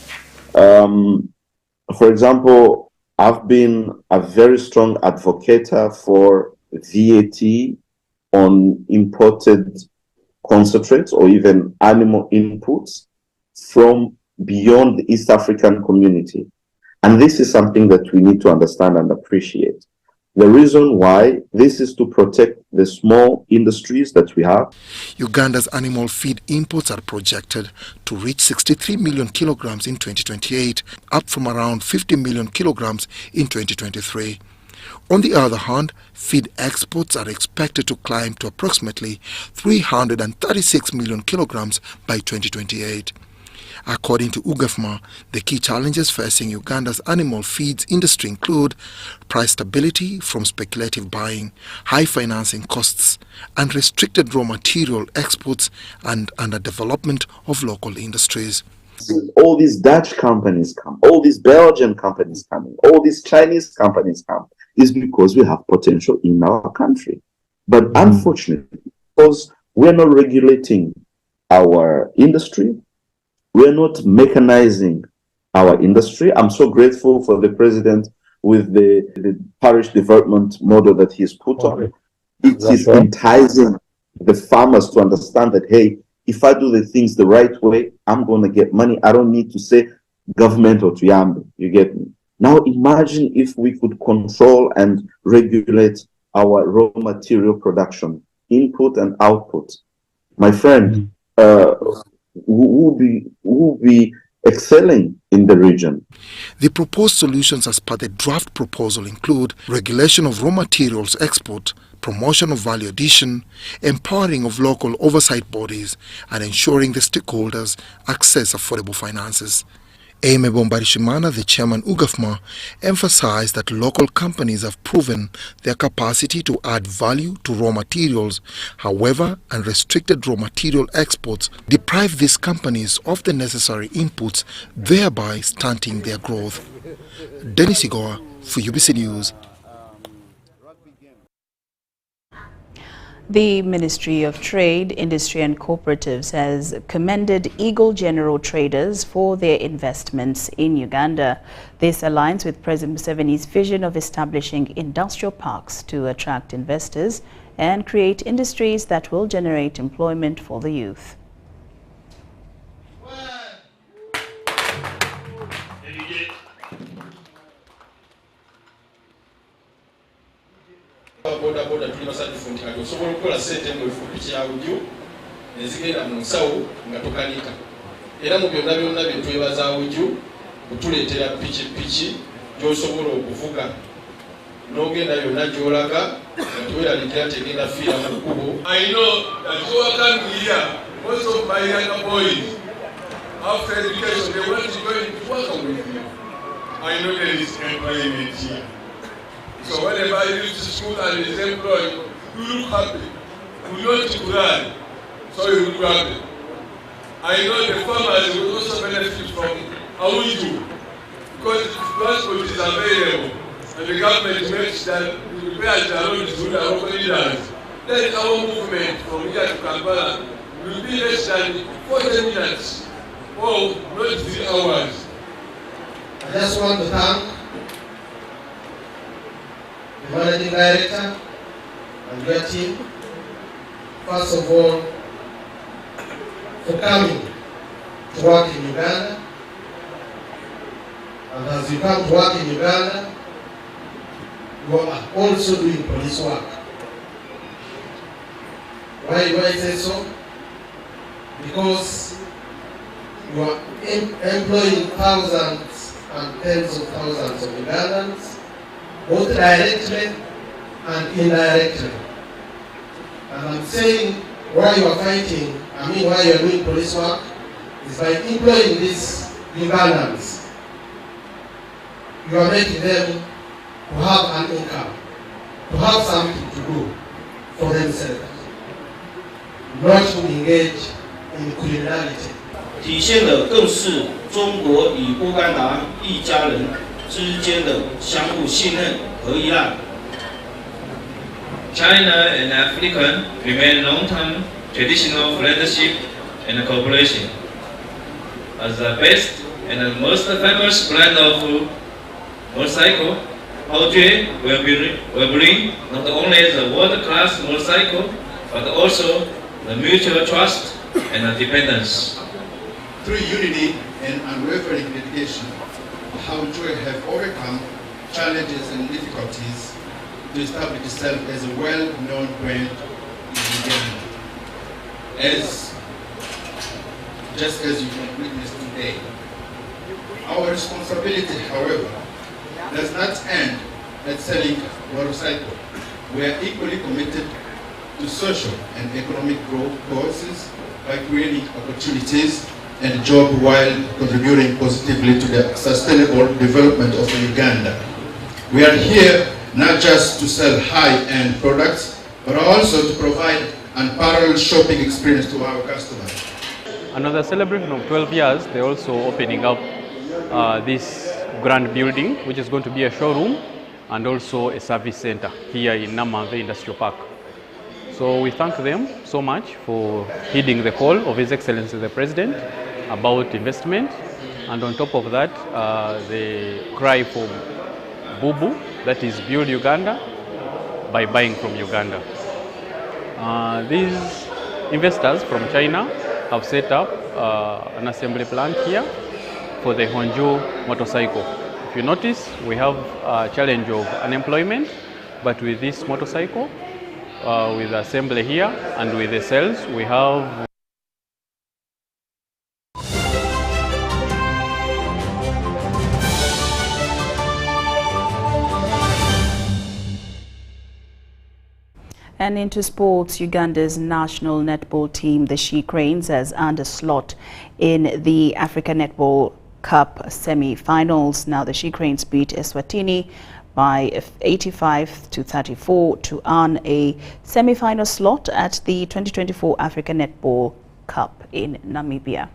for example, I've been a very strong advocate for VAT on imported concentrates or even animal inputs from beyond the East African community. And this is something that we need to understand and appreciate. The reason why this is to protect the small industries that we have. Uganda's animal feed imports are projected to reach 63 million kilograms in 2028, up from around 50 million kilograms in 2023. On the other hand, feed exports are expected to climb to approximately 336 million kilograms by 2028. According to UGAFMA, the key challenges facing Uganda's animal feeds industry include price stability from speculative buying, high financing costs, and restricted raw material exports and underdevelopment of local industries. All these Dutch companies come, all these Belgian companies coming, all these Chinese companies come, is because we have potential in our country. But unfortunately, because we're not regulating our industry, we're not mechanizing our industry. I'm so grateful for the president with the parish development model that he's put on. It is enticing the farmers to understand that, hey, if I do the things the right way, I'm going to get money. I don't need to say government or Tuyambe. You get me? Now imagine if we could control and regulate our raw material production, input and output. My friend, who will be excelling in the region. The proposed solutions as per the draft proposal include regulation of raw materials export, promotion of value addition, empowering of local oversight bodies, and ensuring the stakeholders access affordable finances. Amy Bombarishimana, the chairman UGAFMA, emphasized that local companies have proven their capacity to add value to raw materials. However, unrestricted raw material exports deprive these companies of the necessary inputs, thereby stunting their growth. Dennis Igoa for UBC News. The Ministry of Trade, Industry and Cooperatives has commended Eagle General Traders for their investments in Uganda. This aligns with President Museveni's vision of establishing industrial parks to attract investors and create industries that will generate employment for the youth. boda boda tuli basatu nti kati osobola okukola ssente mu efupi kyawujju nezigenda mu nsawo nga tokanika era mu byonna byonna bye twebaza awujju kutuleetera pikipiki gy'osobola okuvuga n'ogenda yonna gy'olaga nga teweeralikira tegenda fiira mu kkubo. I know that you are coming here, most of my younger boys after education they want to go into work with you. I know there is employment here. So whenever you reach school and is employed, you look happy. You don't cry, so you look happy. I know the farmers will also benefit from Awuju because transport is available and the government makes that we repair the roads to the local leaders. Then our movement from here to Kampala will be less than 40 minutes or not 3 hours. I just want to thank the Managing Director and your team, first of all, for coming to work in Uganda. And as you come to work in Uganda, you are also doing police work. Why do I say so? Because you are employing thousands and tens of thousands of Ugandans, both directly and indirectly. And I'm saying why you are fighting, why you are doing police work, is by employing these Ugandans. You are making them to have an income, to have something to do for themselves, not to engage in criminality. 体现的更是中国与乌干达一家人之间的相互信任和依赖。China and Africa remain long-term traditional friendship and cooperation. As the best and the most famous brand of motorcycle, Audi will bring not only the world-class motorcycle, but also the mutual trust and dependence. Through unity and unwavering dedication, how Joy have overcome challenges and difficulties to establish itself as a well-known brand in Uganda. Just as you can witness today. Our responsibility, however, does not end at selling motorcycles. We are equally committed to social and economic growth causes by creating opportunities and jobs while contributing positively to the sustainable development of Uganda. We are here not just to sell high-end products, but also to provide unparalleled shopping experience to our customers. Another celebration of 12 years, they're also opening up this grand building, which is going to be a showroom and also a service center here in Namave Industrial Park. So we thank them so much for heeding the call of His Excellency the President about investment, and on top of that, the cry for Bubu, that is build Uganda by buying from Uganda. These investors from China have set up an assembly plant here for the Honjo motorcycle. If you notice, we have a challenge of unemployment, but with this motorcycle, with the assembly here and with the cells, we have And into sports, Uganda's national netball team, the She Cranes, has earned a slot in the Africa Netball Cup semi-finals. Now the She Cranes beat Eswatini by 85-34 to earn a semi-final slot at the 2024 Africa Netball Cup in Namibia.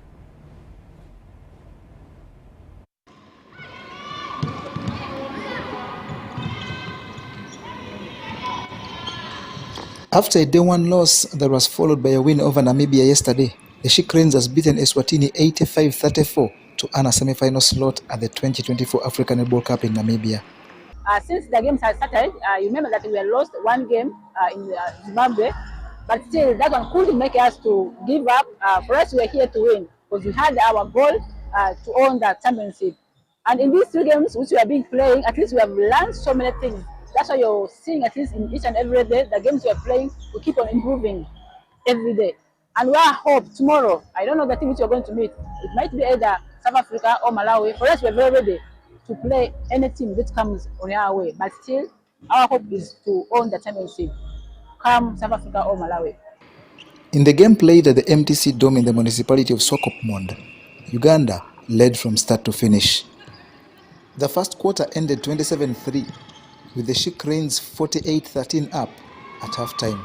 After a day one loss that was followed by a win over Namibia yesterday, the She Cranes has beaten Eswatini 85-34 to earn a semi-final slot at the 2024 African Netball Cup in Namibia. Since the games had started, you remember that we had lost one game in Zimbabwe, but still that one couldn't make us to give up. For us, we were here to win because we had our goal to own the championship. And in these 2 games which we have been playing, at least we have learned so many things. That's why you're seeing, at least in each and every day, the games we are playing, we keep on improving every day. And we are hope tomorrow, I don't know the team which we're going to meet. It might be either South Africa or Malawi. For us, we're very ready to play any team that comes on our way. But still, our hope is to own the championship, come South Africa or Malawi. In the game played at the MTC Dome in the municipality of Swakopmund, Uganda led from start to finish. The first quarter ended 27-3, with the She Cranes 48-13 up at halftime.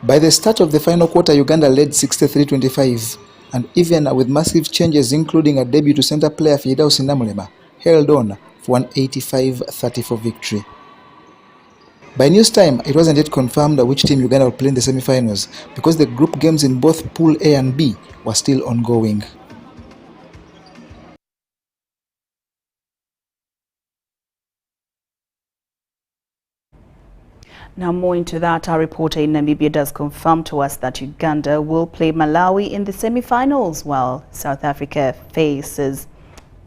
By the start of the final quarter, Uganda led 63-25, and even with massive changes, including a debut to center player Fidelis Namulema, held on for an 85-34 victory. By news time, it wasn't yet confirmed which team Uganda would play in the semi-finals because the group games in both Pool A and B were still ongoing. Now more into that, our reporter in Namibia does confirm to us that Uganda will play Malawi in the semi-finals while South Africa faces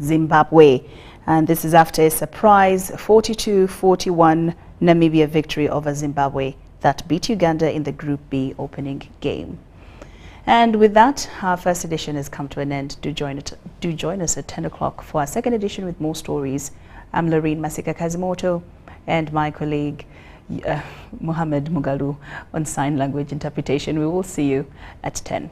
Zimbabwe. And this is after a surprise 42-41 Namibia victory over Zimbabwe that beat Uganda in the Group B opening game. And with that, our first edition has come to an end. Do join us at 10 o'clock for our second edition with more stories. I'm Lauryn Masika Kazimoto and my colleague Mohammed Mugalu on sign language interpretation. We will see you at 10.